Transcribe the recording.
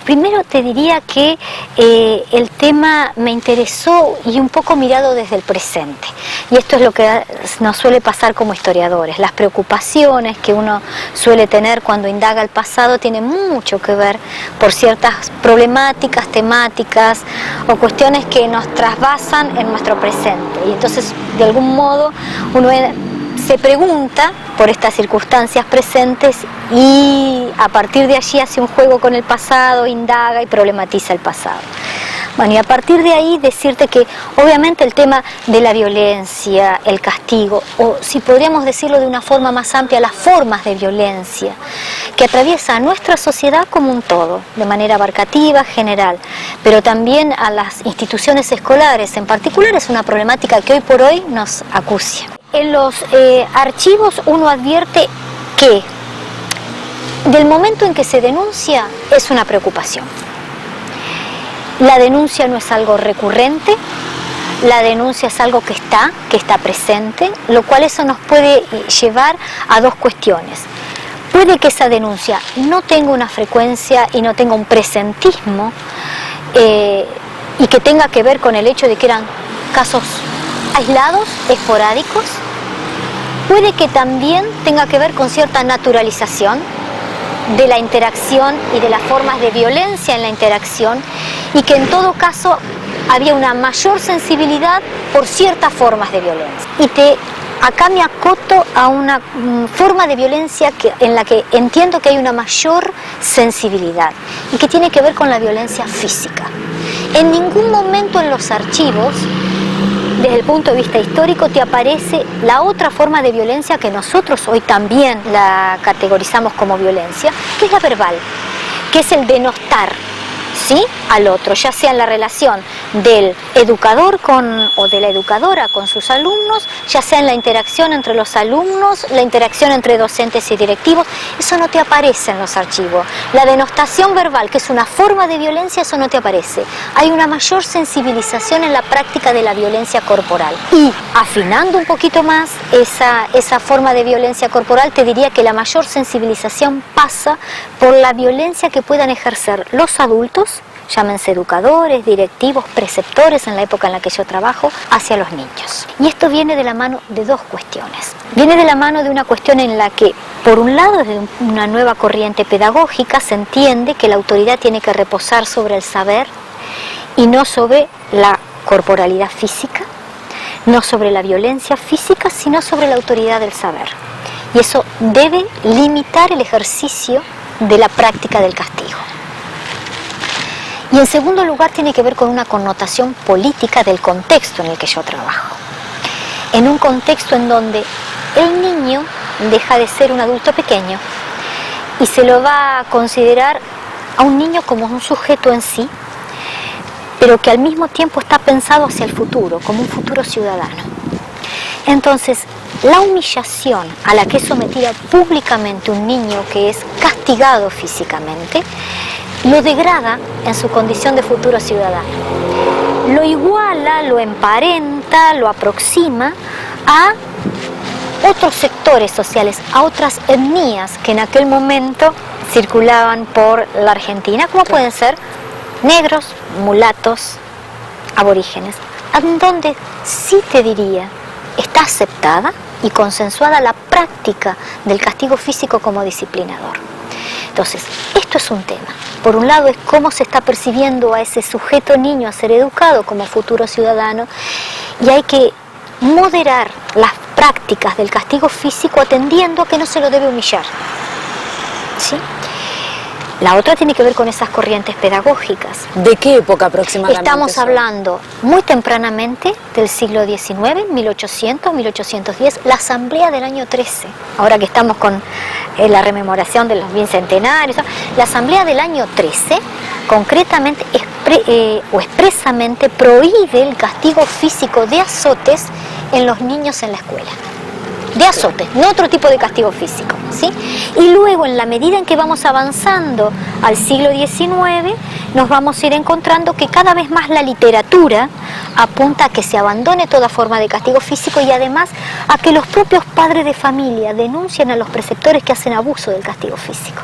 Primero te diría que el tema me interesó y un poco mirado desde el presente. Y esto es lo que nos suele pasar como historiadores. Las preocupaciones que uno suele tener cuando indaga el pasado tienen mucho que ver por ciertas problemáticas, temáticas o cuestiones que nos trasvasan en nuestro presente. Y entonces, de algún modo, uno se pregunta por estas circunstancias presentes y a partir de allí hace un juego con el pasado, indaga y problematiza el pasado. Bueno, y a partir de ahí decirte que obviamente el tema de la violencia, el castigo, o si podríamos decirlo de una forma más amplia, las formas de violencia que atraviesa a nuestra sociedad como un todo, de manera abarcativa, general, pero también a las instituciones escolares en particular, es una problemática que hoy por hoy nos acucia. En los archivos uno advierte que del momento en que se denuncia es una preocupación. La denuncia no es algo recurrente, la denuncia es algo que está presente, lo cual eso nos puede llevar a dos cuestiones. Puede que esa denuncia no tenga una frecuencia y no tenga un presentismo y que tenga que ver con el hecho de que eran casos aislados, esporádicos. Puede que también tenga que ver con cierta naturalización de la interacción y de las formas de violencia en la interacción y que en todo caso había una mayor sensibilidad por ciertas formas de violencia. Y acá me acoto a una forma de violencia en la que entiendo que hay una mayor sensibilidad y que tiene que ver con la violencia física. En ningún momento en los archivos, desde el punto de vista histórico, te aparece la otra forma de violencia que nosotros hoy también la categorizamos como violencia, que es la verbal, que es el denostar, ¿sí?, al otro, ya sea en la relación del educador o de la educadora con sus alumnos, ya sea en la interacción entre los alumnos, la interacción entre docentes y directivos. Eso no te aparece en los archivos. La denostación verbal, que es una forma de violencia, eso no te aparece. Hay una mayor sensibilización en la práctica de la violencia corporal. Y afinando un poquito más esa forma de violencia corporal, te diría que la mayor sensibilización pasa por la violencia que puedan ejercer los adultos, llámense educadores, directivos, preceptores en la época en la que yo trabajo, hacia los niños. Y esto viene de la mano de dos cuestiones. Viene de la mano de una cuestión en la que, por un lado, desde una nueva corriente pedagógica, se entiende que la autoridad tiene que reposar sobre el saber y no sobre la corporalidad física, no sobre la violencia física, sino sobre la autoridad del saber. Y eso debe limitar el ejercicio de la práctica del castigo. Y en segundo lugar tiene que ver con una connotación política del contexto en el que yo trabajo. En un contexto en donde el niño deja de ser un adulto pequeño y se lo va a considerar a un niño como un sujeto en sí, pero que al mismo tiempo está pensado hacia el futuro, como un futuro ciudadano. Entonces, la humillación a la que es sometido públicamente un niño que es castigado físicamente, lo degrada en su condición de futuro ciudadano. Lo iguala, lo emparenta, lo aproxima a otros sectores sociales, a otras etnias que en aquel momento circulaban por la Argentina, como pueden ser negros, mulatos, aborígenes, en donde sí te diría, está aceptada y consensuada la práctica del castigo físico como disciplinador. Entonces, esto es un tema. Por un lado es cómo se está percibiendo a ese sujeto niño a ser educado como futuro ciudadano, y hay que moderar las prácticas del castigo físico atendiendo a que no se lo debe humillar, ¿sí? La otra tiene que ver con esas corrientes pedagógicas. ¿De qué época aproximadamente? Estamos hablando muy tempranamente del siglo XIX, 1800, 1810, la Asamblea del año 13. Ahora que estamos con la rememoración de los bicentenarios, la Asamblea del año 13 concretamente expresamente prohíbe el castigo físico de azotes en los niños en la escuela. De azotes, no otro tipo de castigo físico, ¿sí? Y luego, en la medida en que vamos avanzando al siglo XIX, nos vamos a ir encontrando que cada vez más la literatura apunta a que se abandone toda forma de castigo físico y además a que los propios padres de familia denuncien a los preceptores que hacen abuso del castigo físico.